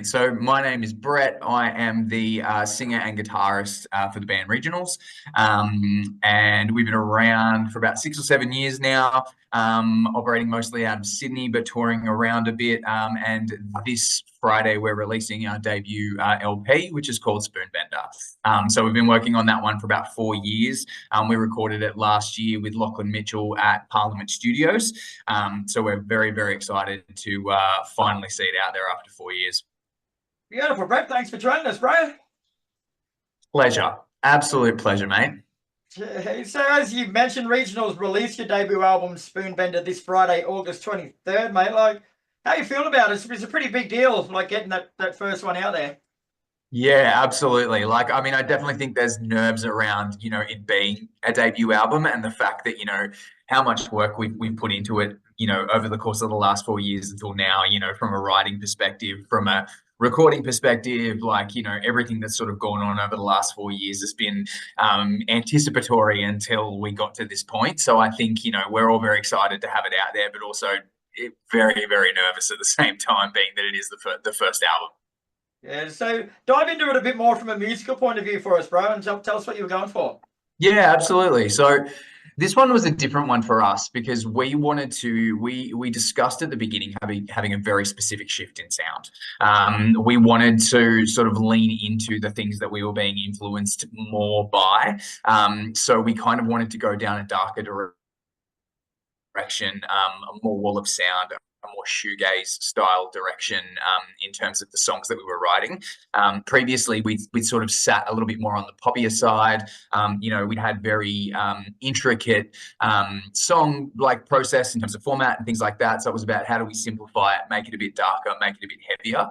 So my name is Brett. I am the singer and guitarist for the band Regionals. And we've been around for about 6 or 7 years now, operating mostly out of Sydney, but touring around a bit. And this Friday, we're releasing our debut LP, which is called Spoonbender. So we've been working on that one for about 4 years. We recorded it last year with Lachlan Mitchell at Parliament Studios. So we're very, very excited to finally see it out there after 4 years. Beautiful, Brett. Thanks for joining us, bro. Pleasure. Absolute pleasure, mate. So as you mentioned, Regionals released your debut album, Spoonbender, this Friday, August 23rd, mate. Like, how you feeling about it? It's a pretty big deal, like getting that first one out there. Yeah, absolutely. Like, I mean, I definitely think there's nerves around, it being a debut album and the fact that, how much work we've put into it, over the course of the last 4 years until now, from a writing perspective, from a recording perspective, like, everything that's sort of gone on over the last 4 years has been anticipatory until we got to this point. So I think, we're all very excited to have it out there, but also very, very nervous at the same time, being that it is the first album. Yeah, so dive into it a bit more from a musical point of view for us, bro, and tell us what you were going for. Yeah, absolutely. So this one was a different one for us because we wanted to, we discussed at the beginning having a very specific shift in sound. We wanted to sort of lean into the things that we were being influenced more by. So we kind of wanted to go down a darker direction, a more wall of sound, a more shoegaze style direction in terms of the songs that we were writing. Previously, we'd sort of sat a little bit more on the poppier side. We'd had very intricate song like process in terms of format and things like that. So it was about how do we simplify it, make it a bit darker, make it a bit heavier.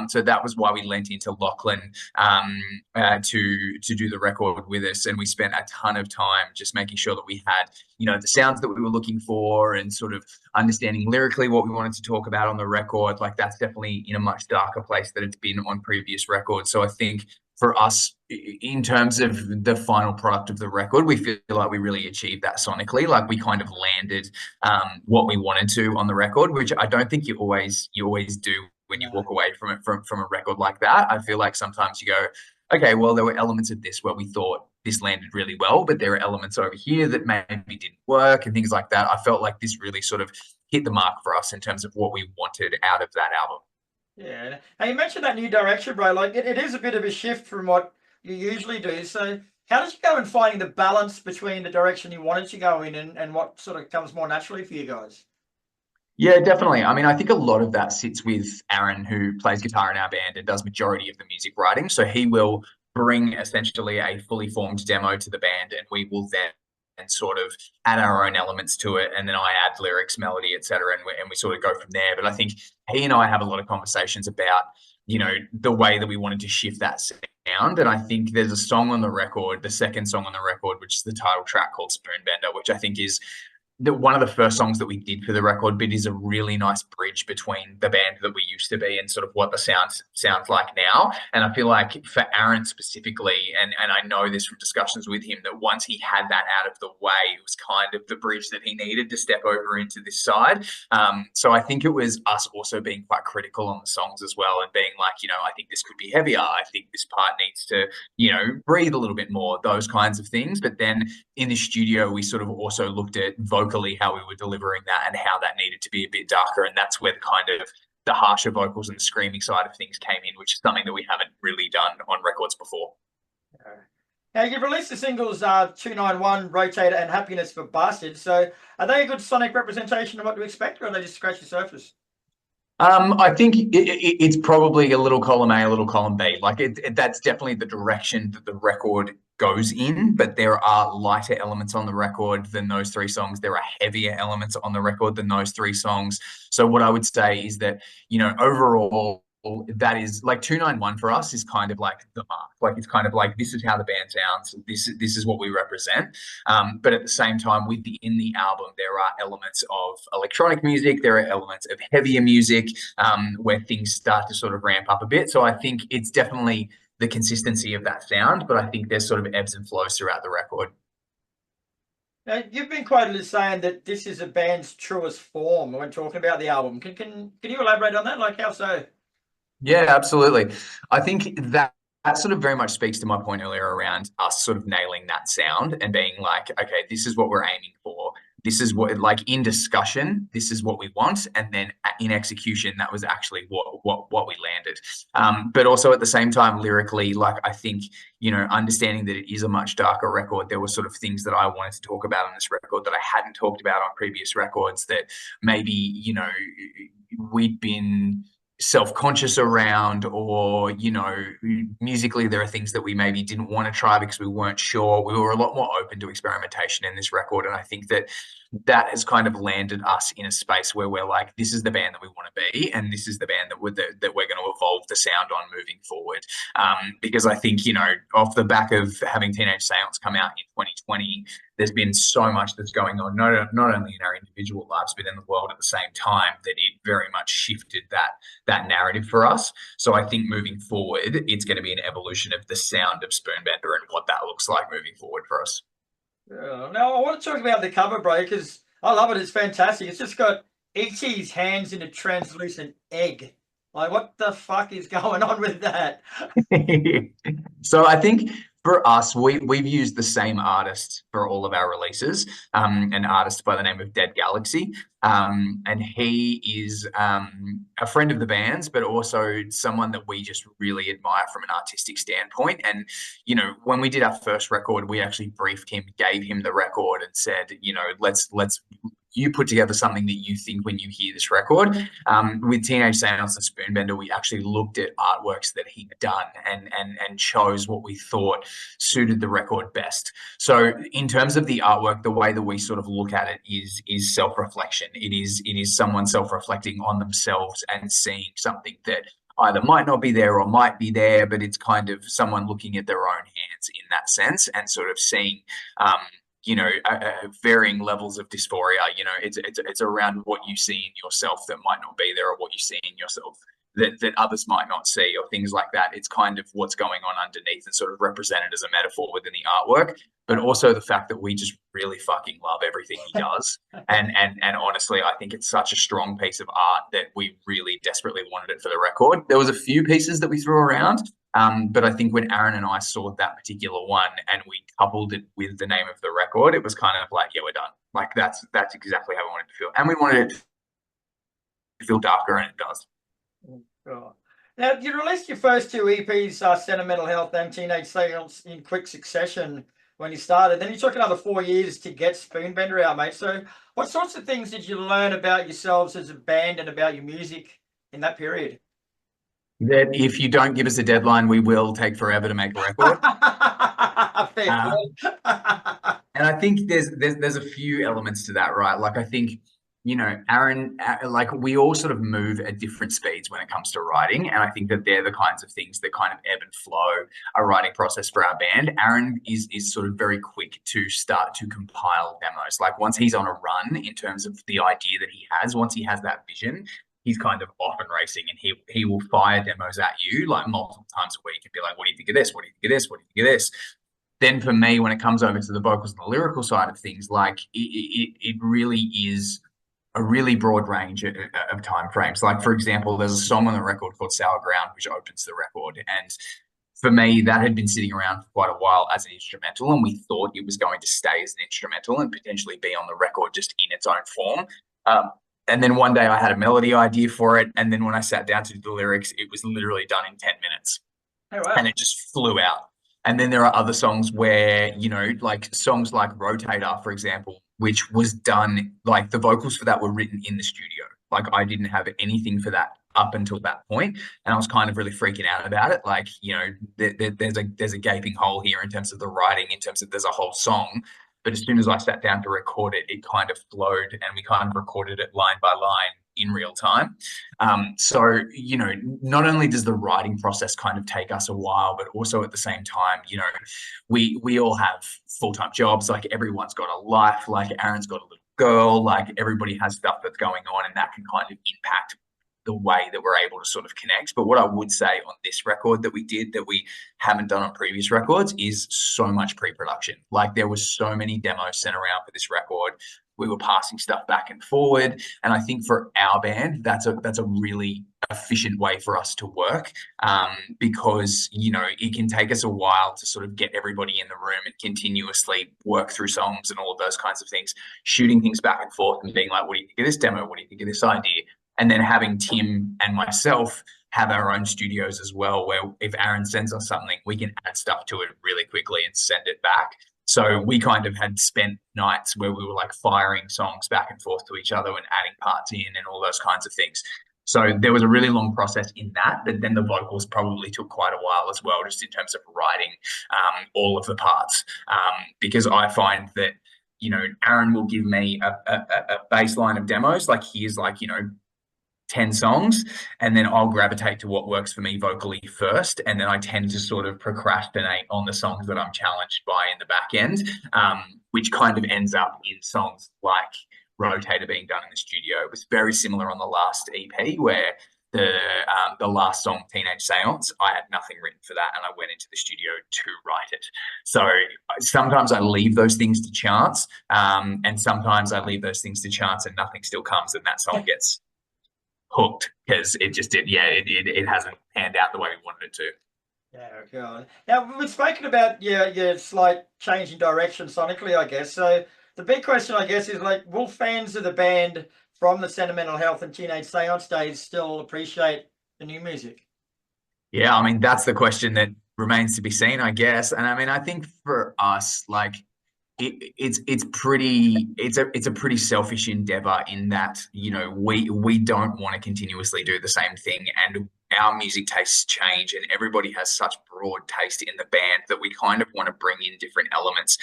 So that was why we lent into Lachlan to do the record with us, and we spent a ton of time just making sure that we had the sounds that we were looking for and sort of understanding lyrically what we wanted to talk about on the record. Like, that's definitely in a much darker place than it's been on previous records. So I think for us, in terms of the final product of the record, we feel like we really achieved that sonically. Like, we kind of landed what we wanted to on the record, which I don't think you always do when you walk away from it from a record like that. I feel like sometimes you go, okay, well, there were elements of this where we thought this landed really well, but there are elements over here that maybe didn't work and things like that. I felt like this really sort of hit the mark for us in terms of what we wanted out of that album. Yeah. Now, you mentioned that new direction, bro. Like, it is a bit of a shift from what you usually do. So how did you go in finding the balance between the direction you wanted to go in and what sort of comes more naturally for you guys? Yeah, definitely. I mean, I think a lot of that sits with Aaron, who plays guitar in our band and does majority of the music writing. So he will bring essentially a fully formed demo to the band, and we will then and sort of add our own elements to it, and then I add lyrics, melody, etc., and we sort of go from there. But I think he and I have a lot of conversations about the way that we wanted to shift that sound. And I think there's a song on the record, the second song on the record, which is the title track called Spoonbender, which I think is one of the first songs that we did for the record, but is a really nice bridge between the band that we used to be and sort of what the sounds like now. And I feel like for Aaron specifically, and I know this from discussions with him, that once he had that out of the way, it was kind of the bridge that he needed to step over into this side. So I think it was us also being quite critical on the songs as well, and being like, I think this could be heavier. I think this part needs to, breathe a little bit more, those kinds of things. But then in the studio, we sort of also looked at vocally how we were delivering that and how that needed to be a bit darker. And that's where the harsher vocals and the screaming side of things came in, which is something that we haven't really done on records before. Now, you've released the singles 291, Rotator, and Happiness for Bastards. So are they a good sonic representation of what to expect, or are they just scratch the surface? I think it's probably a little column A, a little column B. Like, that's definitely the direction that the record goes in, but there are lighter elements on the record than those three songs. There are heavier elements on the record than those three songs. So what I would say is that, overall, that is like 291 for us is kind of like the mark. Like, it's kind of like, this is how the band sounds. This is what we represent. But at the same time, within the album, there are elements of electronic music. There are elements of heavier music where things start to sort of ramp up a bit. So I think it's definitely the consistency of that sound, but I think there's sort of ebbs and flows throughout the record. Now, you've been quoted as saying that this is a band's truest form when talking about the album. Can you elaborate on that? Like, how so? Yeah, absolutely. I think that sort of very much speaks to my point earlier around us sort of nailing that sound and being like, okay, this is what we're aiming for. This is what, like in discussion, this is what we want, and then in execution, that was actually what we landed. But also at the same time, lyrically, like I think understanding that it is a much darker record, there were sort of things that I wanted to talk about on this record that I hadn't talked about on previous records that maybe we'd been self-conscious around, or musically there are things that we maybe didn't want to try because we weren't sure. We were a lot more open to experimentation in this record, and I think that has kind of landed us in a space where we're like, this is the band that we want to be, and this is the band that we're going to evolve the sound on moving forward. Because I think off the back of having Teenage Seance come out in 2020, there's been so much that's going on, not only in our individual lives, but in the world at the same time, that it very much shifted that narrative for us. So I think moving forward, it's going to be an evolution of the sound of Spoonbender and what that looks like moving forward for us. Now I want to talk about the cover, bro, because I love it. It's fantastic. It's just got E.T.'s hands in a translucent egg. Like, what the fuck is going on with that? So I think for us, we've used the same artist for all of our releases, an artist by the name of Dead Galaxy. And he is a friend of the band's, but also someone that we just really admire from an artistic standpoint. And, when we did our first record, we actually briefed him, gave him the record and said, let's you put together something that you think when you hear this record. With Teenage Seance and Spoonbender, we actually looked at artworks that he'd done and chose what we thought suited the record best. So in terms of the artwork, the way that we sort of look at it is self-reflection. It is someone self-reflecting on themselves and seeing something that either might not be there or might be there, but it's kind of someone looking at their own hands in that sense and sort of seeing varying levels of dysphoria. It's around what you see in yourself that might not be there, or what you see in yourself that others might not see, or things like that. It's kind of what's going on underneath and sort of represented as a metaphor within the artwork, but also the fact that we just really fucking love everything he does. And honestly, I think it's such a strong piece of art that we really desperately wanted it for the record. There was a few pieces that we threw around, but I think when Aaron and I saw that particular one and we coupled it with the name of the record, it was kind of like, yeah, we're done. Like that's exactly how we wanted to feel. And we wanted it to feel darker, and it does. Oh. Now, you released your first two EPs, Sentimental Health and Teenage Seance, in quick succession when you started. Then you took another 4 years to get Spoonbender out, mate. So what sorts of things did you learn about yourselves as a band and about your music in that period? That if you don't give us a deadline, we will take forever to make a record. And I think there's a few elements to that, right? Like I think, Aaron, like we all sort of move at different speeds when it comes to writing. And I think that they're the kinds of things that kind of ebb and flow a writing process for our band. Aaron is sort of very quick to start to compile demos. Like once he's on a run in terms of the idea that he has, once he has that vision, he's kind of off and racing, and he will fire demos at you like multiple times a week and be like, what do you think of this? What do you think of this? What do you think of this? Then for me, when it comes over to the vocals and the lyrical side of things, like it really is a really broad range of time frames. Like, for example, there's a song on the record called Sour Ground, which opens the record. And for me, that had been sitting around for quite a while as an instrumental, and we thought it was going to stay as an instrumental and potentially be on the record just in its own form. And then one day I had a melody idea for it. And then when I sat down to do the lyrics, it was literally done in 10 minutes. Oh, wow. And it just flew out. And then there are other songs where, like songs like Rotator, for example, which was done, like the vocals for that were written in the studio. Like I didn't have anything for that up until that point, and I was kind of really freaking out about it. Like, there's a gaping hole here in terms of the writing, in terms of there's a whole song. But as soon as I sat down to record it, it kind of flowed, and we kind of recorded it line by line in real time. So, not only does the writing process kind of take us a while, but also at the same time, we all have full-time jobs. Like everyone's got a life, like Aaron's got a little girl, like everybody has stuff that's going on, and that can kind of impact the way that we're able to sort of connect. But what I would say on this record that we did that we haven't done on previous records is so much pre-production. Like there was so many demos sent around for this record We were passing stuff back and forward. And I think for our band, that's a really efficient way for us to work, because, you know, it can take us a while to sort of get everybody in the room and continuously work through songs and all of those kinds of things, shooting things back and forth and being like, what do you think of this demo? What do you think of this idea? And then having Tim and myself have our own studios as well, where if Aaron sends us something, we can add stuff to it really quickly and send it back. So we kind of had spent nights where we were like firing songs back and forth to each other and adding parts in and all those kinds of things. So there was a really long process in that, but then the vocals probably took quite a while as well, just in terms of writing all of the parts, because I find that, you know, Aaron will give me a baseline of demos, like here's like, you know, 10 songs, and then I'll gravitate to what works for me vocally first, and then I tend to sort of procrastinate on the songs that I'm challenged by in the back end, which kind of ends up in songs like Rotator being done in the studio. It was very similar on the last EP, where the last song, Teenage Seance, I had nothing written for that, and I went into the studio to write it. So sometimes I leave those things to chance, and sometimes I leave those things to chance and nothing still comes, and that song gets hooked because it just did. Yeah, it hasn't panned out the way we wanted it to. Yeah, God. Now we've spoken about your slight change in direction sonically, I guess. So the big question, I guess, is like, will fans of the band from the Sentimental Health and Teenage Seance days still appreciate the new music? Yeah, I mean, that's the question that remains to be seen, I guess. And I mean, I think for us, like, it's a pretty selfish endeavor in that, you know, we don't want to continuously do the same thing, and our music tastes change, and everybody has such broad taste in the band that we kind of want to bring in different elements.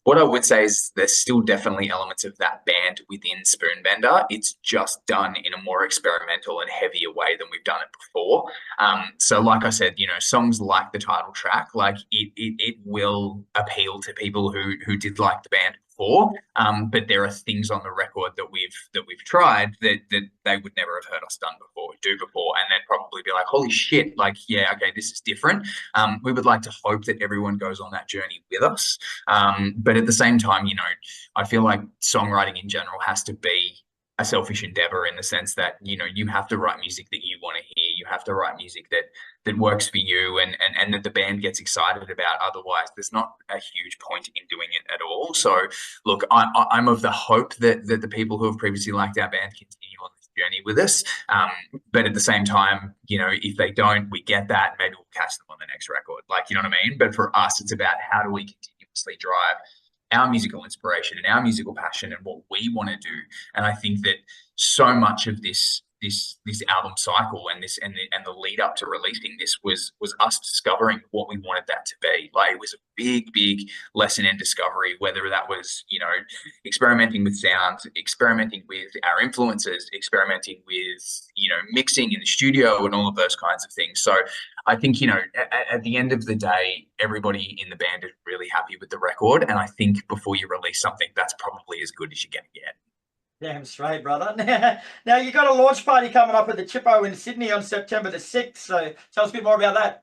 What I would say is there's still definitely elements of that band within Spoonbender. It's just done in a more experimental and heavier way than we've done it before. So like I said, you know, songs like the title track, like it will appeal to people who did like the band before. But there are things on the record that we've tried that they would never have heard us do before, and then probably be like, holy shit, like, yeah, okay, this is different. We would like to hope that everyone goes on that journey with us. But at the same time, you know, I feel like songwriting in general has to be a selfish endeavor, in the sense that, you know, you have to write music that you want to hear. You have to write music that works for you and that the band gets excited about. Otherwise, there's not a huge point in doing it at all. So look, I'm of the hope that the people who have previously liked our band continue on this journey with us. But at the same time, you know, if they don't, we get that. Maybe we'll catch them on the next record. Like, you know what I mean? But for us, it's about how do we continuously drive our musical inspiration and our musical passion and what we want to do. And I think that so much of this album cycle and the lead up to releasing this was us discovering what we wanted that to be. Like, it was a big lesson in discovery, whether that was, you know, experimenting with sound, experimenting with our influences, experimenting with, you know, mixing in the studio and all of those kinds of things. So I think, you know, at the end of the day, everybody in the band is really happy with the record, and I think before you release something, that's probably as good as you're gonna get. Damn straight, brother. Now you got a launch party coming up at the Chippo in Sydney on September the 6th. So tell us a bit more about that.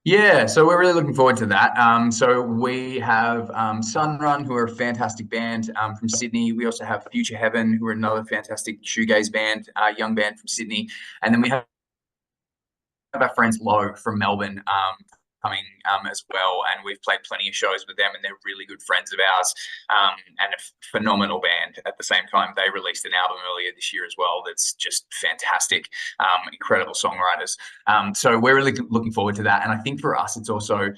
Yeah, so we're really looking forward to that. So we have Sunrun, who are a fantastic band from Sydney. We also have Future Heaven, who are another fantastic shoegaze band, young band from Sydney. And then we have our friends Low from Melbourne coming as well, and we've played plenty of shows with them, and they're really good friends of ours, and a phenomenal band at the same time. They released an album earlier this year as well that's just fantastic, incredible songwriters. So we're really looking forward to that, and I think for us it's also,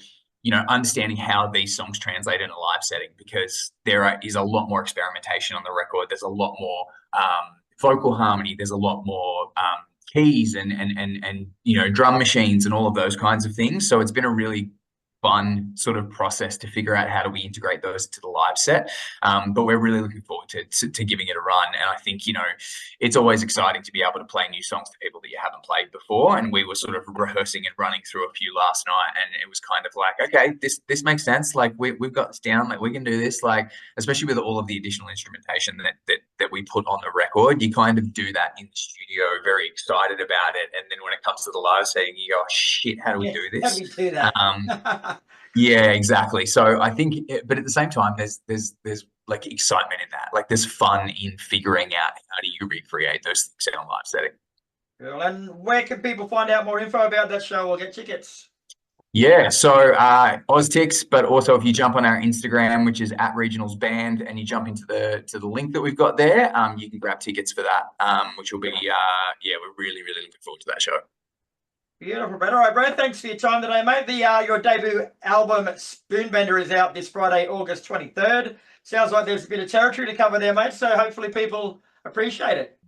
you know, understanding how these songs translate in a live setting, because there is a lot more experimentation on the record. There's a lot more vocal harmony. There's a lot more keys and you know, drum machines and all of those kinds of things. So it's been a really fun sort of process to figure out how do we integrate those to the live set. But we're really looking forward to giving it a run. And I think, you know, it's always exciting to be able to play new songs to people that you haven't played before. And we were sort of rehearsing and running through a few last night, and it was kind of like, okay, this makes sense. Like, we've got this down, like we can do this, like, especially with all of the additional instrumentation that we put on the record. You kind of do that in the studio, very excited about it. And then when it comes to the live setting, you go, oh, shit, how do we do this? How do we do that? Yeah, exactly. So I think, but at the same time, there's like excitement in that. Like there's fun in figuring out how do you recreate those things in a live setting. Cool. And where can people find out more info about that show or get tickets? Yeah, so OzTix, but also if you jump on our Instagram, which is @regionalsband, and you jump into the link that we've got there, you can grab tickets for that, which will be yeah, we're really looking forward to that show. Beautiful, Brad. All right, Brad, thanks for your time today, mate. Your debut album Spoonbender is out this Friday, August 23rd. Sounds like there's a bit of territory to cover there, mate. So hopefully people appreciate it.